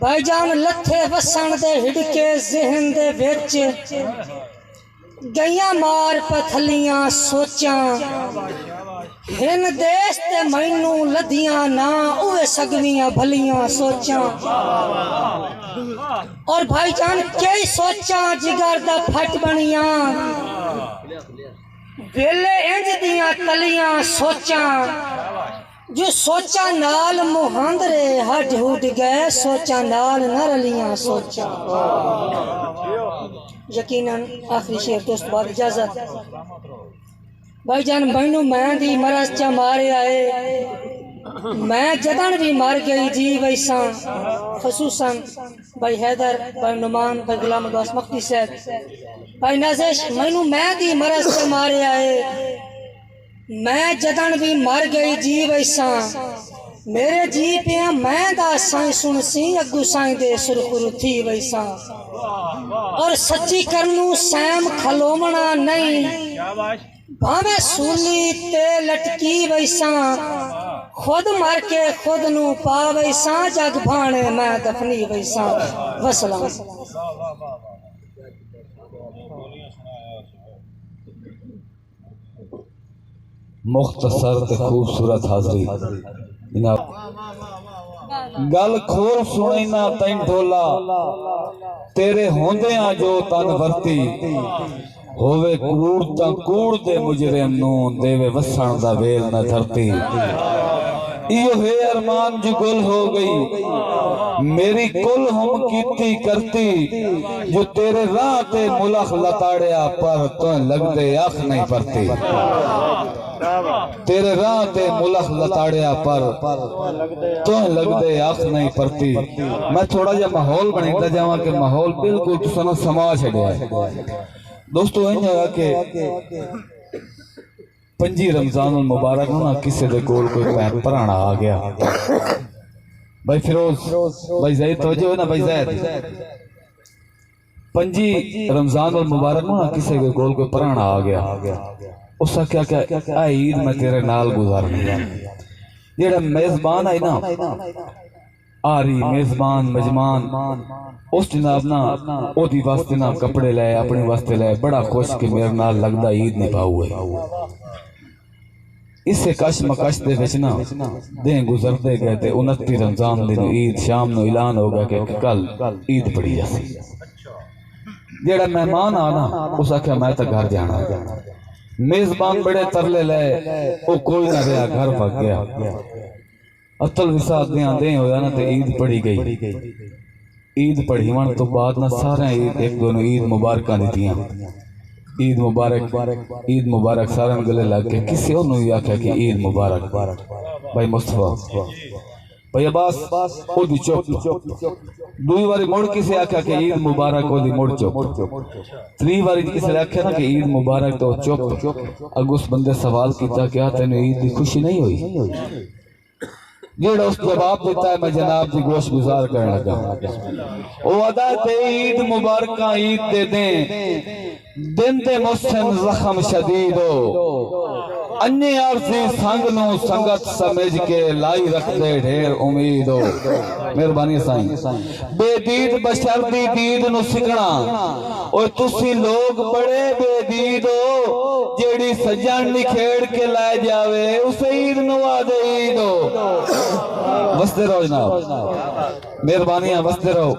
بھائی جان لتھے وسن دے ہڑکے ذہن دے وچ گئیاں مار پتھلیاں سوچاں ہن دیس تے مینوں لدیاں نہ اوے سگویاں بھلیاں سوچاں اور بھائی جان کئی سوچاں جگر دا پھٹ بنیاں ویلے انج دیاں تلیاں سوچاں جو سوچاں نال مہاندرے ہڈ ہڈ گئے سوچاں نال نہ رلیاں سوچاں یقیناً آخری شعر دوست بعد اجازت بھائی جان مینوں میں دی مرض چا مارے آئے میں جدن بھی مر گئی جی ویساں خصوصاً بھائی حیدر بھائی نعمان بھائی غلام عباس مفتی صاحب بھائی نازش مینوں میں دی مرض چا مارے آئے میں جدن بھی مر گئی جی ویساں میرے جی پیاں میں دا سائیں سن سی اگو سائیں دے سرخرو تھی ویساں اور سچی کرنوں سیم کھلومنا نہیں بھاویں سولی تے لٹکی ویساں خود مر کے خود نو پا ویساں جگ بھانے میں دفنی ویساں وسلام مختصر تے خوبصورت حاضری جناب گل کھول سنینا تین ڈھولا تیرے ہوندیاں جو تن ورتی ہووے کوڑ تا کوڑ دے مجرم نو دیوے وسن دا ویل نہ دھرتی ایو ہے ارمان جو گل ہو گئی میری کل ہم کیتی کرتی جو تیرے راہ تے ملخ لتاڑیا پر تو لگ دے آنکھ نہیں پرتی تیرے راہ تے ملخ لتاڑیا پر تو لگ دے آنکھ نہیں پرتی میں تھوڑا جا ماحول بنیتا جاواں کہ ماحول بالکل تسانو سما چھڑیا ہے دوستو این جگہ کہ 5 رمضان المبارک نا کسی دے کول کوئی پہن پرانا آ گیا بھائی فیروز بھائی زید توجہ ہے نا بھائی زید 5 رمضان المبارک نا کسی دے کول کوئی پرانا آ گیا اس کا کیا کہ عید میں تیرے نال گزارنی جیڑا میزبان آئی نا آری میزبان مجمان اس جناب نا او دی واسطے نا کپڑے لے اپنی واسطے لے بڑا خوش کہ میرے نال لگدا عید نہیں پاؤ ہے اس سے کش مکش دے وچنا دیں گزرتے گئے تے 29 رمضان دن عید شام نو اعلان ہو گیا کہ کل عید پڑی جاسی جیڑا مہمان آنا اس آکھیا میں تا گھر جانا میزبان بڑے ترلے لے او کوئی نہ رہا گھر بھگ گیا اتل وساد دیں ہویا نا تے عید پڑی گئی عید پڑھی ون تو بعد نہ سارے عید ایک دونوں عید مبارکاں دیتیاں عید مبارک سارے گلے لگ کے کسی انہوں ہی آکھا کہ عید مبارک بھائی مصطفیٰ بھائی عباس او دی چوپ دوئی واری موڑ کسی آکھا کہ عید مبارک او دی موڑ چوپ 3 واری کسی آکھا نا کہ عید مبارک تو چوپ اگر اس بندے سوال کیتا کیا تینو عید دی خوشی نہیں ہوئی جیڑا اس جواب دیتا ہے میں جناب دی گوش گزار کرنا لگا او ادا تے عید مبارکاں عید دے دیں دن تے محسن زخم شدید ہو انی عرضی سنگ نو سنگت سمجھ کے لائی رکھ دے ڈھیر امید ہو مہربانی سائیں بے دید بشر دی دید نو سکنا اور تسی لوگ بڑے بے دید ہو جیڑی سجن نکھیڑ کے لائے جاوے اسے عید نوا دے عید ہو وستے رہو جناب مہربانیاں وستے رہو